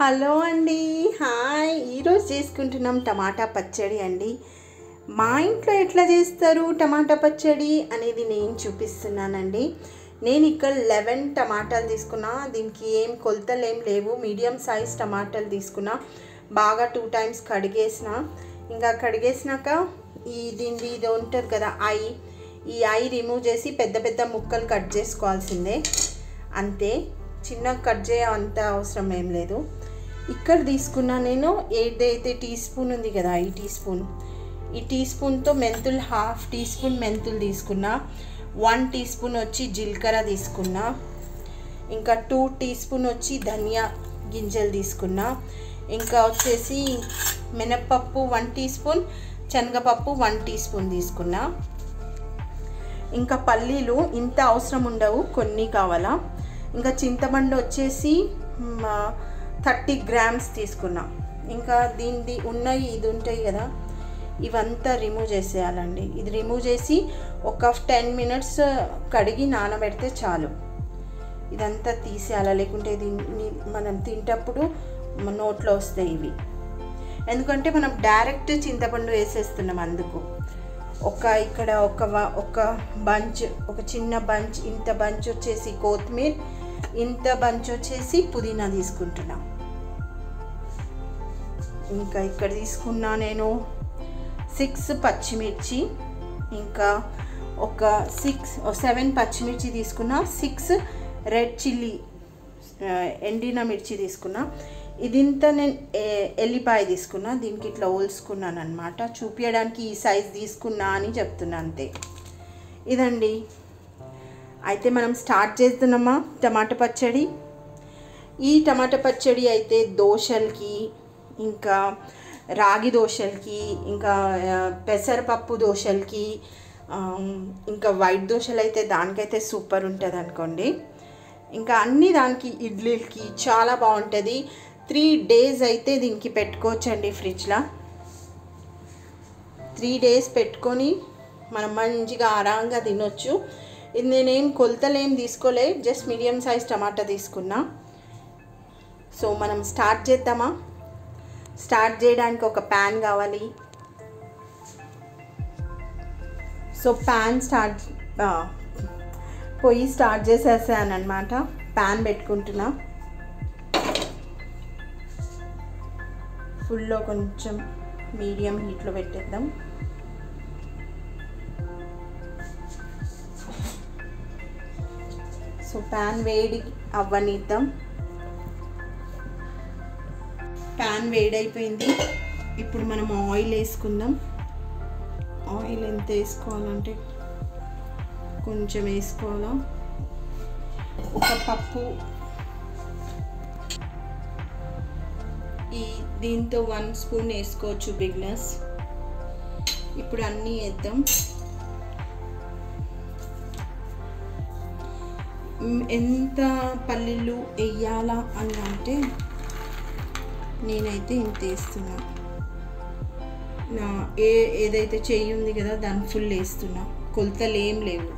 Hello అండి, hi. ఈరోజు చేసుకుంటున్నాం టమాటా పచ్చడి అండి. మా ఇంట్లో ఎట్లా చేస్తారు టమాటా పచ్చడి అనేది నేను చూపిస్తున్నానండి. నేను ఇక్కడ 11 టమాటాలు తీసుకున్నా. దీనికి ఏం కొలతలు ఏం లేవు. మీడియం సైజ్ టమాటాలు తీసుకున్నా. బాగా 2 టైమ్స్ కడిగేసిన. ఇంకా కడిగేసినాక ఇది ఉంటుంది కదా ఈ ఐ రిమూవ్ చేసి పెద్ద పెద్ద ముక్కలు కట్ చేసుకోవాల్సిందే. అంతే, చిన్న కట్ అంత అవసరం ఏం లేదు. ఇక్కడ తీసుకున్నా నేను ఏదైతే టీ స్పూన్ ఉంది కదా, ఈ టీ స్పూన్తో మెంతులు 1/2 టీ స్పూన్ మెంతులు తీసుకున్నా. 1 టీ స్పూన్ వచ్చి జీలకర్ర తీసుకున్నా. ఇంకా 2 టీ స్పూన్ వచ్చి ధనియా గింజలు తీసుకున్నా. ఇంకా వచ్చేసి మినప్పప్పు 1 టీ స్పూన్, శనగపప్పు 1 టీ స్పూన్ తీసుకున్నా. ఇంకా పల్లీలు ఇంత అవసరం ఉండవు, కొన్ని కావాలా. ఇంకా చింతపండు వచ్చేసి 30 గ్రామ్స్ తీసుకున్నా. ఇంకా దీనిది ఇది ఉంటాయి కదా, ఇవంతా రిమూవ్ చేసేయాలండి. ఇది రిమూవ్ చేసి ఒక 10 మినిట్స్ కడిగి నానబెడితే చాలు. ఇదంతా తీసేయాలి, లేకుంటే దీన్ని మనం తింటప్పుడు నోట్లో వస్తాయి ఇవి. ఎందుకంటే మనం డైరెక్ట్ చింతపండు వేసేస్తున్నాం. అందుకు ఇక్కడ ఒక బంచ్, ఒక చిన్న బంచ్, ఇంత బంచ్ వచ్చేసి కొత్తిమీర, ఇంత బంచ్ వచ్చేసి పుదీనా తీసుకుంటున్నా. ఇంకా ఇక్కడ తీసుకున్నా నేను 6 పచ్చిమిర్చి, ఇంకా ఒక 7 పచ్చిమిర్చి తీసుకున్నా. 6 రెడ్ చిల్లీ ఎండిన మిర్చి తీసుకున్నా. ఇదింత నేను ఎల్లిపాయ తీసుకున్నా. దీనికి ఇట్లా ఓల్చుకున్నాను అనమాట, చూపించడానికి ఈ సైజ్ తీసుకున్నా అని చెప్తున్నా, అంతే. ఇదండి. అయితే మనం స్టార్ట్ చేస్తున్నామా టమాటా పచ్చడి. ఈ టమాటా పచ్చడి అయితే దోశలకి, ఇంకా రాగి దోశలకి, ఇంకా పెసరపప్పు దోశలకి, ఇంకా వైట్ దోశలు అయితే దానికైతే సూపర్ ఉంటుంది అనుకోండి. ఇంకా అన్ని దానికి ఇడ్లీలకి చాలా బాగుంటుంది. 3 డేస్ అయితే దీనికి పెట్టుకోవచ్చండి ఫ్రిడ్జ్లో. 3 డేస్ పెట్టుకొని మనం మంచిగా ఆరాంగా తినొచ్చు. ఇది నేనేం కొలతలు ఏం తీసుకోలే, జస్ట్ మీడియం సైజ్ టమాటా తీసుకున్నా. సో మనం స్టార్ట్ చేద్దామా. స్టార్ట్ చేయడానికి ఒక ప్యాన్ కావాలి. సో పొయ్యి స్టార్ట్ చేసేసాను అనమాట. ప్యాన్ పెట్టుకుంటున్నా. ఫుల్లో కొంచెం మీడియం హీట్లో పెట్టేద్దాం. సో ప్యాన్ వేడి అవ్వనిద్దాం. ప్యాన్ వేడైపోయింది. ఇప్పుడు మనం ఆయిల్ వేసుకుందాం. ఆయిల్ ఎంత వేసుకోవాలంటే కొంచెం వేసుకోవాలా. ఒక పప్పు, దీంతో 1 స్పూన్ వేసుకోవచ్చు బిగ్నెస్. ఇప్పుడు అన్నీ వేద్దాం. ఎంత పల్లీలు వేయాలా అని అంటే నేనైతే ఇంత వేస్తున్నా. ఏదైతే చెయ్యి ఉంది కదా దాన్ని ఫుల్ వేస్తున్నా, కొలతలు ఏం లేవు.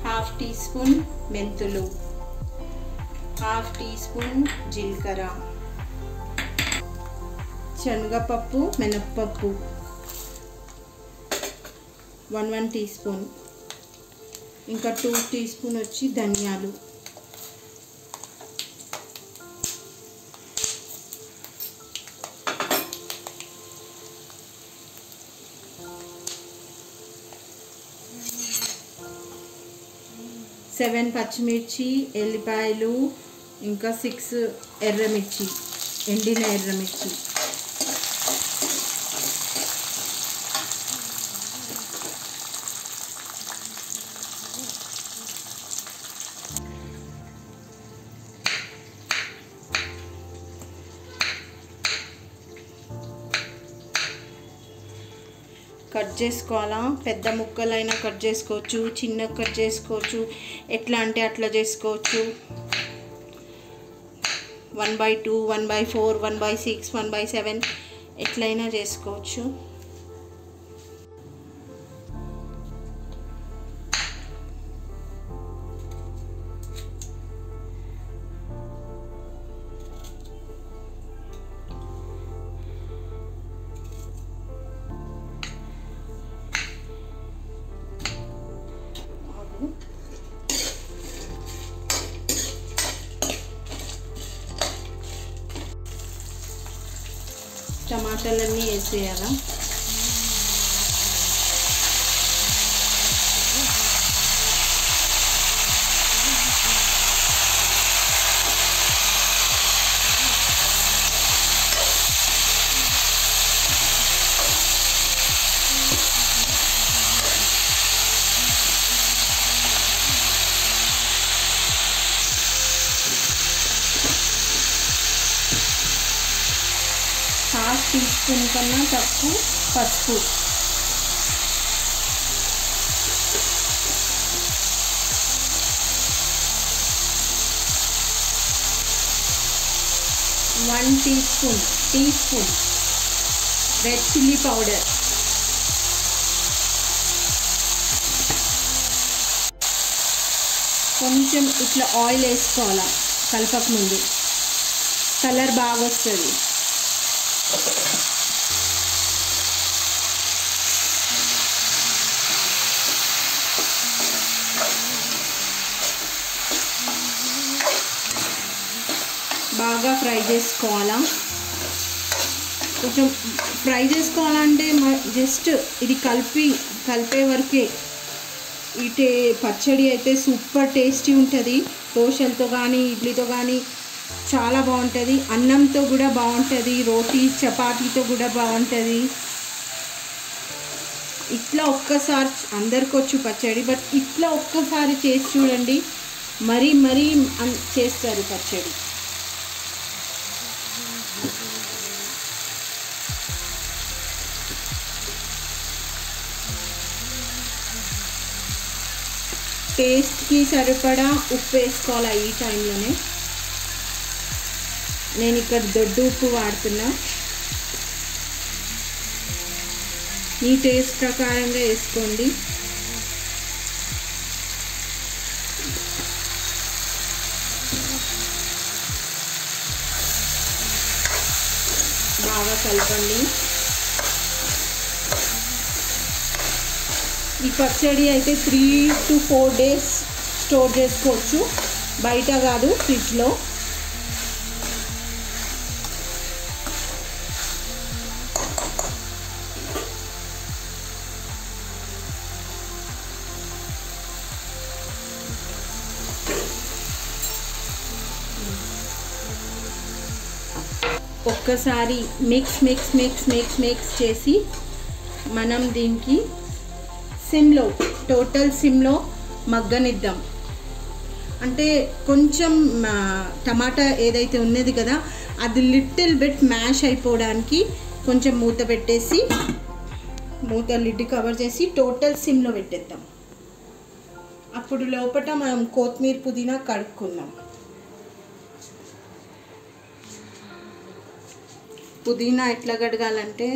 హాఫ్ టీ స్పూన్ మెంతులు, 1/2 టీ స్పూన్ జీలకర్ర, శనగపప్పు, మినప్పప్పు 1 టీ స్పూన్, ఇంకా 2 టీ స్పూన్ వచ్చి ధనియాలు, సెవెన్ పచ్చిమిర్చి, ఎల్లిపాయలు, ఇంకా 6 ఎర్రమిర్చి, ఎండిన ఎర్రమిర్చి. కట్ చేసుకోవాలా. పెద్ద ముక్కలైనా కట్ చేసుకోవచ్చు, చిన్న కట్ చేసుకోవచ్చు, ఎట్లా అంటే అట్లా చేసుకోవచ్చు. 1/2, 1/4, 1/6, 1/7 ఎట్లయినా చేసుకోవచ్చు. టమాటాలు. టమాటాలన్నీ వేసేయాలా. హాఫ్ టీ స్పూన్ కన్నా తక్కువ పసుపు, one teaspoon red chilli powder, కొంచెం ఇట్లా ఆయిల్ వేసుకోవాలి కలపక ముందు, కలర్ బాగా వస్తుంది. బాగా ఫ్రై చేసుకోవాలా. కొంచెం ఫ్రై చేసుకోవాలంటే జస్ట్ ఇది కలిపే వరకే. ఈ పచ్చడి అయితే సూపర్ టేస్టీ ఉంటుంది. దోశలతో కానీ ఇడ్లీతో కానీ చాలా బాగుంటుంది. అన్నంతో కూడా బాగుంటుంది, రోటీ చపాతీతో కూడా బాగుంటుంది. ఇట్లా ఒక్కసారి అందరికి వచ్చు పచ్చడి, బట్ ఇట్లా ఒక్కసారి చేసి చూడండి, మరీ చేస్తారు పచ్చడి. టేస్ట్కి సరిపడా ఉప్పు వేసుకోవాలి ఈ టైంలోనే. నేను ఇక్కడ దొడ్డు ఉప్పు వాడుతున్నా. మీ టేస్ట్ ప్రకారంగా వేసుకోండి. బాగా కలపండి. ఈ పచ్చడి అయితే 3 to 4 days స్టోర్ చేసుకోవచ్చు, బయట కాదు, ఫ్రిడ్జ్లో. ఒక్కసారి మిక్స్ చేసి మనం దీనికి టోటల్ సిమ్లో మగ్గనిద్దాం. అంటే కొంచెం టమాటా ఏదైతే ఉన్నది కదా అది లిటిల్ బిట్ మ్యాష్ అయిపోవడానికి కొంచెం మూత పెట్టేసి, లిడ్ కవర్ చేసి టోటల్ సిమ్లో పెట్టేద్దాం. అప్పుడు లోపల మనం కొత్తిమీర పుదీనా కడుక్కుందాం. పుదీనా ఎట్లా కడగాలంటే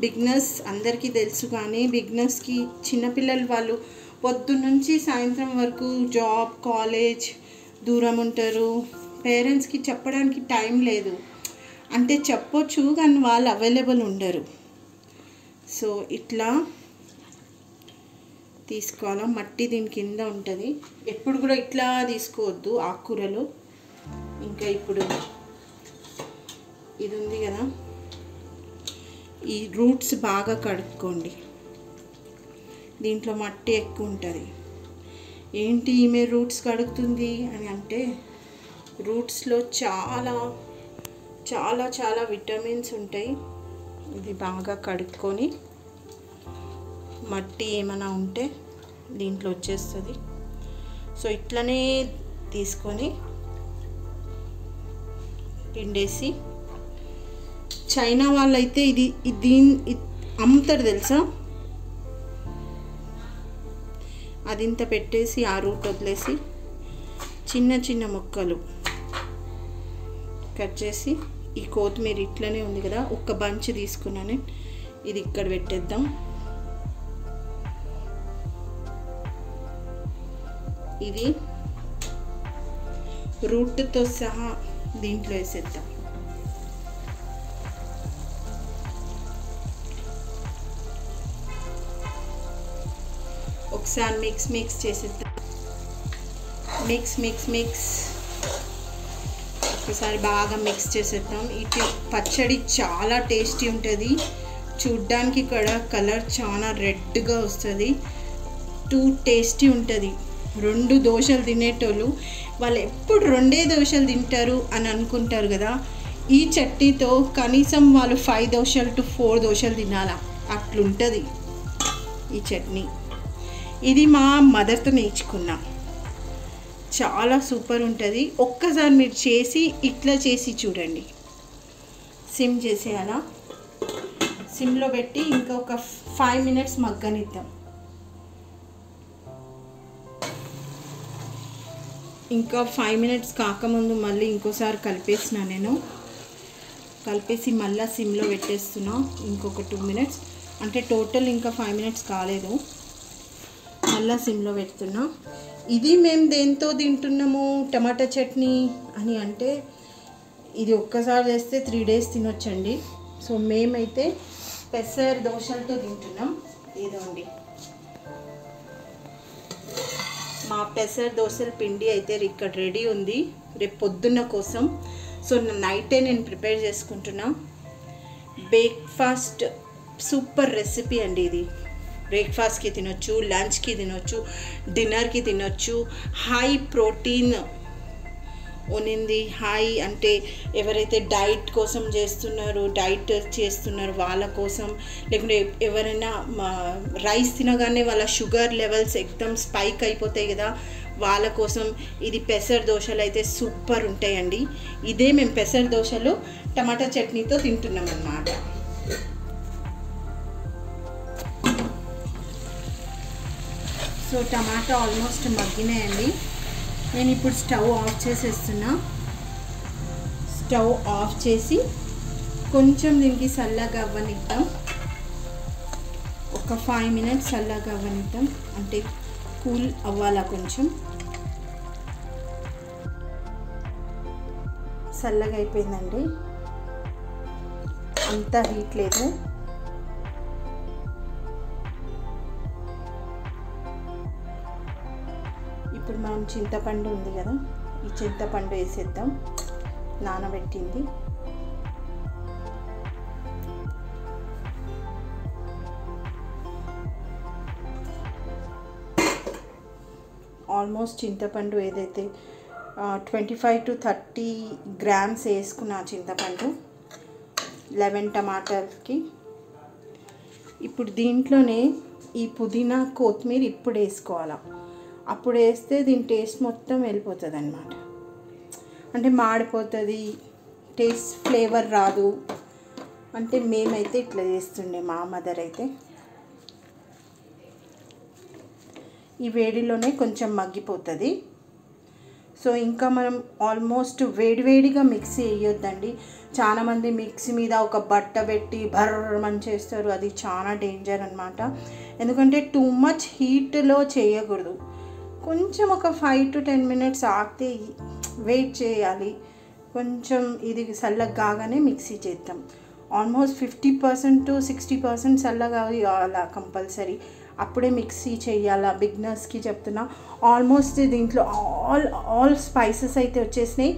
బిగినర్స్ అందరికీ తెలుసు, కానీ బిగినర్స్కి చిన్నపిల్లలు వాళ్ళు పొద్దున్నుంచి సాయంత్రం వరకు జాబ్ కాలేజ్ దూరం ఉంటారు. పేరెంట్స్కి చెప్పడానికి టైం లేదు. అంటే చెప్పొచ్చు కానీ వాళ్ళు అవైలబుల్ ఉండరు. సో ఇట్లా తీసుకోవాలా. మట్టి దీని కింద ఉంటుంది. ఎప్పుడు కూడా ఇట్లా తీసుకోవద్దు ఆకుకూరలు. ఇంకా ఇప్పుడు ఇది ఉంది కదా, ఈ రూట్స్ బాగా కడుక్కోండి. దీంట్లో మట్టి ఎక్కువ ఉంటుంది. ఏంటి ఈమె రూట్స్ కడుగుతుంది అని అంటే, రూట్స్లో చాలా చాలా చాలా విటమిన్స్ ఉంటాయి. ఇది బాగా కడుక్కొని మట్టి ఏమైనా ఉంటే దీంట్లో వచ్చేస్తుంది. సో ఇట్లనే తీసుకొని పిండేసి, చైనా వాళ్ళైతే దీన్ని అమ్ముతారు తెలుసా. అది ఇంత పెట్టేసి ఆ రూట్ వదిలేసి చిన్న చిన్న ముక్కలు కట్ చేసి, ఈ కొత్తిమీర ఇట్లనే ఉంది కదా, ఒక్క బంచ్ తీసుకున్నాను, ఇది ఇక్కడ పెట్టేద్దాం. ఇది రూట్తో సహా దీంట్లో వేసేద్దాం. ఒకసారి మిక్స్ చేసేద్దాం. మిక్స్ ఒకసారి బాగా మిక్స్ చేసేద్దాం. ఇటు పచ్చడి చాలా టేస్టీ ఉంటుంది. చూడ్డానికి కూడా కలర్ చాలా రెడ్గా వస్తుంది. టేస్టీ ఉంటుంది. 2 దోశలు తినేటోళ్ళు వాళ్ళు ఎప్పుడు 2 దోశలు తింటారు అని అనుకుంటారు కదా. ఈ చట్నీతో కనీసం వాళ్ళు 5 దోశలు to 4 దోశలు తినాలా, అట్లుంటుంది ఈ చట్నీ. ఇది మా మదర్తో నేర్చుకున్నా. చాలా సూపర్ ఉంటుంది. ఒక్కసారి మీరు చేసి ఇట్లా చేసి చూడండి. సిమ్ చేసేయాలా, సిమ్లో పెట్టి ఇంకొక 5 minutes మగ్గనిద్దాం. ఇంకా 5 minutes కాకముందు మళ్ళీ ఇంకోసారి కలిపేసిన నేను. కలిపేసి మళ్ళీ సిమ్లో పెట్టేస్తున్నా ఇంకొక 2 minutes. అంటే టోటల్ ఇంకా 5 minutes కాలేదు. మళ్ళీ సిమ్లో పెడుతున్నా. ఇది మేము దేంతో తింటున్నాము టమాటా చట్నీ అని అంటే, ఇది ఒక్కసారి చేస్తే 3 days తినొచ్చండి. సో మేమైతే పెసర దోశలతో తింటున్నాం. ఇదండి మా పెసర దోశల పిండి అయితే ఇక్కడ రెడీ ఉంది రేపు పొద్దున్న కోసం. సో నైటే నేను ప్రిపేర్ చేసుకుంటున్నా. బ్రేక్ఫాస్ట్ సూపర్ రెసిపీ అండి ఇది. బ్రేక్ఫాస్ట్కి తినొచ్చు, లంచ్కి తినొచ్చు, డిన్నర్కి తినొచ్చు. హై ప్రోటీన్ ఉన్నింది. హై అంటే ఎవరైతే డైట్ కోసం చేస్తున్నారు వాళ్ళ కోసం, లేకుంటే ఎవరైనా రైస్ తినగానే వాళ్ళ షుగర్ లెవెల్స్ ఎక్దమ్ స్పైక్ అయిపోతాయి కదా, వాళ్ళ కోసం ఇది పెసర దోశలు అయితే సూపర్ ఉంటాయండి. ఇదే మేము పెసర దోశలు టమాటా చట్నీతో తింటున్నాం అన్నమాట. సో టమాటా ఆల్మోస్ట్ మగ్గినాయండి. నేను ఇప్పుడు స్టవ్ ఆఫ్ చేసేస్తున్నా. స్టవ్ ఆఫ్ చేసి కొంచెం దీనికి చల్లగా అవ్వనిద్దాం. ఒక 5 minutes చల్లగా అవ్వనిద్దాం. అంటే కూల్ అవ్వాలా, కొంచెం చల్లగా అయిపోయిందండి. అంత హీట్ లేదు. ఇప్పుడు మనం చింతపండు ఉంది కదా, ఈ చింతపండు వేసేద్దాం. నానబెట్టింది. ఆల్మోస్ట్ చింతపండు ఏదైతే 25 to 30 grams వేసుకున్న చింతపండు 11 టమాటాలకి. ఇప్పుడు దీంట్లోనే ఈ పుదీనా కొత్తిమీర ఇప్పుడు వేసుకోవాలా. అప్పుడు వేస్తే దీని టేస్ట్ మొత్తం వెళ్ళిపోతుంది అన్నమాట. అంటే మాడిపోతుంది, టేస్ట్ ఫ్లేవర్ రాదు. అంటే మేమైతే ఇట్లా చేస్తుండే, మా మదర్ అయితే. ఈ వేడిలోనే కొంచెం మగ్గిపోతుంది. సో ఇంకా మనం ఆల్మోస్ట్ వేడివేడిగా మిక్సీ వేయొద్దండి. చాలామంది మిక్సీ మీద ఒక బట్ట పెట్టి భర్రమని చేస్తారు. అది చాలా డేంజర్ అన్నమాట. ఎందుకంటే టూ మచ్ హీట్లో చేయకూడదు. కొంచెం ఒక 5 to 10 minutes ఆగితే వెయిట్ చేయాలి. కొంచెం ఇది చల్లగా కాగానే మిక్సీ చేద్దాం. ఆల్మోస్ట్ 50% to 60% చల్లగా అలా కంపల్సరీ. అప్పుడే మిక్సీ చేయాలా. బిగినర్స్కి చెప్తున్నా. ఆల్మోస్ట్ దీంట్లో ఆల్ స్పైసెస్ అయితే వచ్చేసినాయి.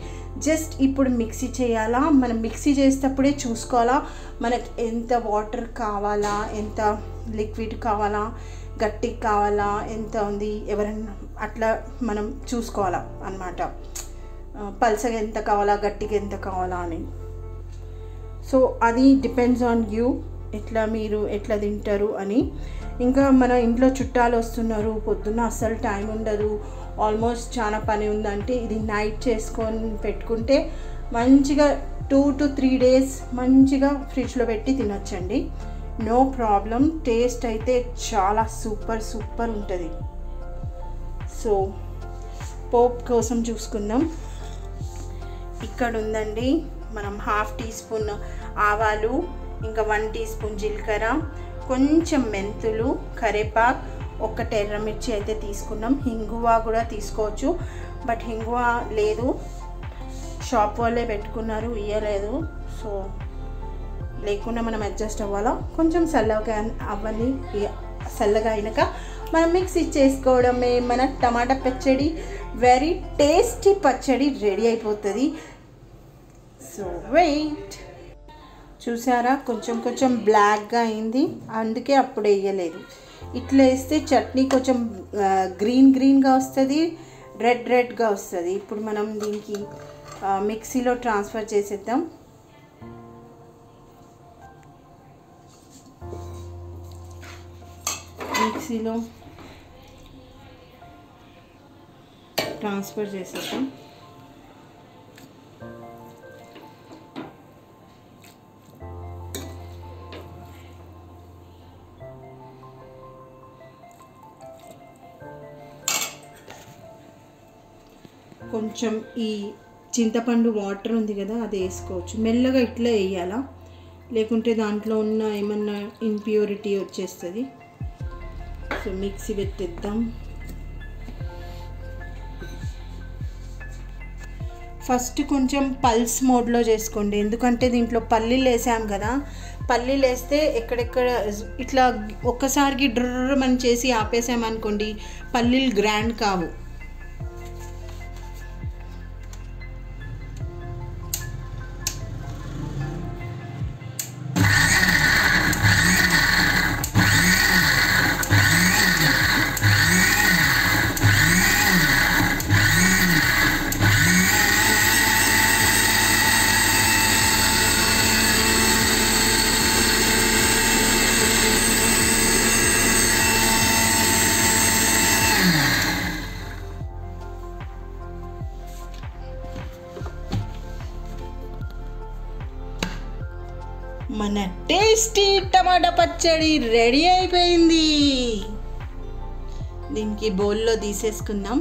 జస్ట్ ఇప్పుడు మిక్సీ చేయాలా. మనం మిక్సీ చేసేటప్పుడే చూసుకోవాలా మనకి ఎంత వాటర్ కావాలా, ఎంత లిక్విడ్ కావాలా, గట్టికి కావాలా, ఎంత ఉంది, ఎవరైనా అట్లా మనం చూసుకోవాలా అన్నమాట. పల్సగా ఎంత కావాలా, గట్టిగా ఎంత కావాలా అని. సో అది డిపెండ్స్ ఆన్ యూ, మీరు ఎట్లా తింటారు అని. ఇంకా మన ఇంట్లో చుట్టాలు వస్తున్నారు, పొద్దున్న అస్సలు టైం ఉండదు, ఆల్మోస్ట్ చాలా పని ఉందంటే ఇది నైట్ చేసుకొని పెట్టుకుంటే మంచిగా 2 to 3 days మంచిగా ఫ్రిడ్జ్లో పెట్టి తినొచ్చండి. No problem. టేస్ట్ అయితే చాలా సూపర్ ఉంటుంది. సో పోప్ కోసం చూసుకుందాం. ఇక్కడ ఉందండి మనం 1/2 teaspoon ఆవాలు, ఇంకా 1 teaspoon జీలకర్ర, కొంచెం మెంతులు, కరివేపాకు, 1 ఎర్రమిర్చి అయితే తీసుకున్నాం. హింగువా కూడా తీసుకోవచ్చు, బట్ హింగువా లేదు, షాప్ వాళ్ళే పెట్టుకున్నారు, ఇయ్యలేదు. సో లేకుండా మనం అడ్జస్ట్ అవ్వాలా. కొంచెం చల్లగా అయినాక మనం మిక్సీ చేసుకోవడమే. మన టమాటా పచ్చడి వెరీ టేస్టీ పచ్చడి రెడీ అయిపోతుంది. So wait. చూసారా, కొంచెం కొంచెం బ్లాక్గా అయింది, అందుకే అప్పుడు వేయలేదు. ఇట్లా వేస్తే చట్నీ కొంచెం గ్రీన్గా వస్తుంది, రెడ్గా వస్తుంది. ఇప్పుడు మనం దీనికి మిక్సీలో ట్రాన్స్ఫర్ చేసేద్దాం. మిక్సీలో ట్రాన్స్ఫర్ చేసేద్దాం. కొంచెం ఈ చింతపండు వాటర్ ఉంది కదా, అది వేసుకోవచ్చు. మెల్లగా ఇట్లా వేయాలా, లేకుంటే దాంట్లో ఉన్న ఏమన్నా ఇంప్యూరిటీ వచ్చేస్తుంది. సో మిక్సీ పెట్టేద్దాం. ఫస్ట్ కొంచెం పల్స్ మోడ్లో చేసుకోండి, ఎందుకంటే దీంట్లో పల్లీలు వేసాం కదా. పల్లీలు వేస్తే ఎక్కడెక్కడ ఇట్లా ఒక్కసారికి డ్రర్రమని చేసి ఆపేసామనుకోండి, పల్లీలు గ్రాండ్ కావు. మన టేస్టీ టమాటా పచ్చడి రెడీ అయిపోయింది. దీనికి బౌల్లో తీసేసుకుందాం.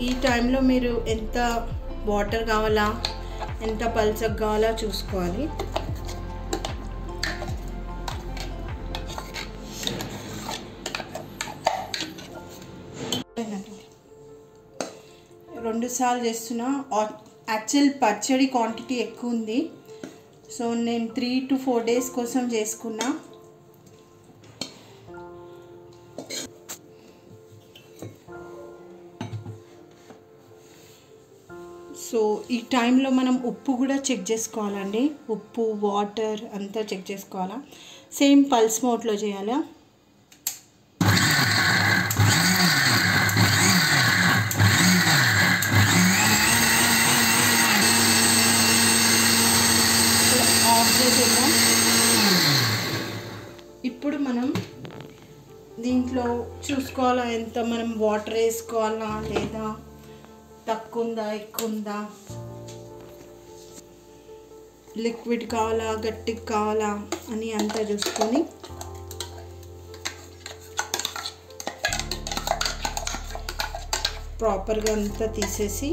ఈ టైంలో మీరు ఎంత వాటర్ కావాలా, ఎంత పల్చగా కావాలా చూసుకోవాలి. రెండు సార్లు చేస్తున్నా. యాక్చువల్ పచ్చడి క్వాంటిటీ ఎక్కువ ఉంది, సో నేను 3 to 4 days కోసం చేసుకున్నా. సో ఈ టైంలో మనం ఉప్పు కూడా చెక్ చేసుకోవాలండి. ఉప్పు, వాటర్ అంతా చెక్ చేసుకోవాలా. సేమ్ పల్స్ మోడ్లో చేయాలా. ఇప్పుడు మనం దీంట్లో చూసుకోవాలా, ఎంత మనం వాటర్ వేసుకోవాలా, లేదా తక్కువ ఉందా ఎక్కువ ఉందా, లిక్విడ్ కావాలా గట్టిగా కావాలా అని అంతా చూసుకొని ప్రాపర్గా అంతా తీసేసి,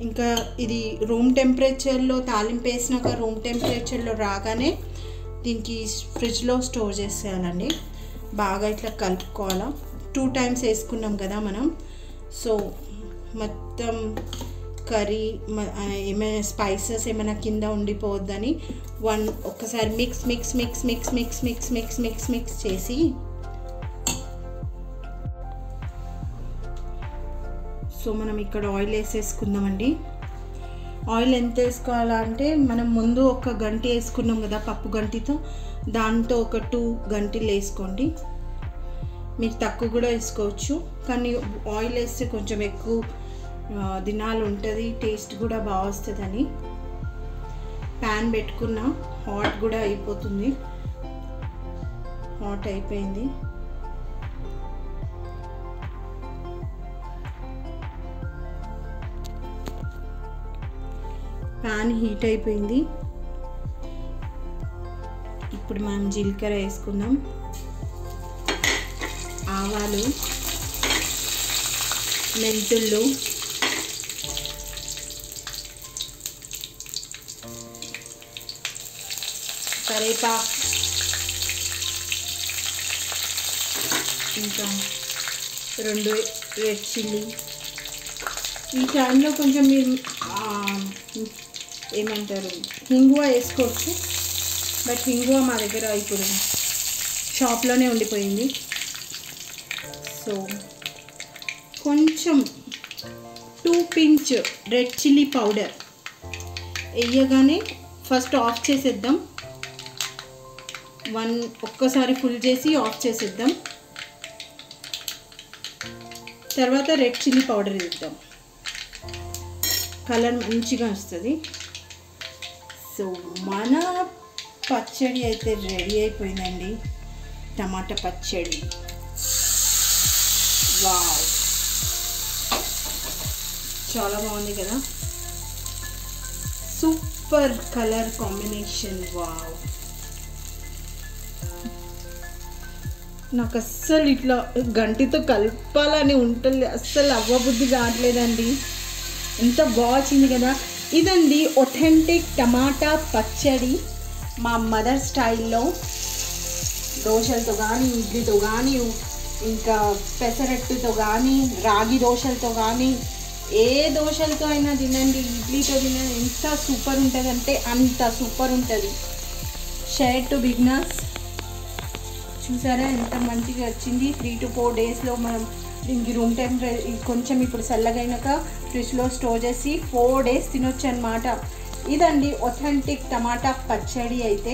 ఇంకా ఇది రూమ్ టెంపరేచర్లో తాలింపు వేసినాక రూమ్ టెంపరేచర్లో రాగానే దీనికి ఫ్రిడ్జ్లో స్టోర్ చేసేయాలండి. బాగా ఇట్లా కలుపుకోవాలా. 2 times వేసుకున్నాం కదా మనం. సో మొత్తం కర్రీ ఏమైనా స్పైసెస్ ఏమైనా కింద ఉండిపోవద్దని ఒక్కసారి మిక్స్ చేసి, సో మనం ఇక్కడ ఆయిల్ వేసేసుకుందామండి. ఆయిల్ ఎంత వేసుకోవాలా అంటే, మనం ముందు 1 గంటి వేసుకున్నాం కదా పప్పు గంటితో, దాంతో ఒక 2 గంటిలు వేసుకోండి. మీరు తక్కువ కూడా వేసుకోవచ్చు, కానీ ఆయిల్ వేస్తే కొంచెం ఎక్కువ దినాలు ఉంటుంది, టేస్ట్ కూడా బాగా వస్తుందని. ప్యాన్ పెట్టుకున్న, హాట్ కూడా అయిపోతుంది. హాట్ అయిపోయింది. ప్యాన్ హీట్ అయిపోయింది. ఇప్పుడు మనం జీలకర్ర వేసుకుందాం, ఆవాలు, మెంతులు, కరివేపాకు, ఇంకా 2 రెడ్ చిల్లీ. ఈ టైంలో కొంచెం మీరు ఏమంటారు, హింగువ వేసుకోవచ్చు. బట్ ఇంగువ మా దగ్గర ఇప్పుడు షాప్లోనే ఉండిపోయింది. సో కొంచెం 2 pinch రెడ్ చిల్లీ పౌడర్ వేయగానే ఫస్ట్ ఆఫ్ చేసేద్దాం. ఒక్కసారి ఫుల్ చేసి ఆఫ్ చేసేద్దాం. తర్వాత రెడ్ చిల్లీ పౌడర్ వేద్దాం, కలర్ మంచిగా వస్తుంది. సో మన పచ్చడి అయితే రెడీ అయిపోయిందండి, టమాటా పచ్చడి. వావ్, చాలా బాగుంది కదా, సూపర్ కలర్ కాంబినేషన్. వావ్, నాకు అస్సలు ఇట్లా గంటితో కలపాలని ఉంటుంది, అస్సలు అవ్వబుద్ధి కావట్లేదండి. ఎంత బాగుంది కదా. ఇదండి ఒథెంటిక్ టమాటా పచ్చడి మా మదర్ స్టైల్లో. దోశలతో కానీ, ఇడ్లీతో కానీ, ఇంకా పెసరట్టుతో కానీ, రాగి దోశలతో కానీ, ఏ దోశలతో అయినా తినండి, ఇడ్లీతో తినండి, ఎంత సూపర్ ఉంటుంది అంటే అంత సూపర్ ఉంటుంది. Share to beginners. చూసారా ఎంత మంచిగా వచ్చింది. 3 to 4 daysలో మనం దీనికి రూమ్ టెంపరేచర్ కొంచెం ఇప్పుడు చల్లగైనాక ఫ్రిడ్జ్లో స్టోర్ చేసి 4 days తినొచ్చు అన్నమాట. ఇదండి ఒథెంటిక్ టమాటా పచ్చడి అయితే.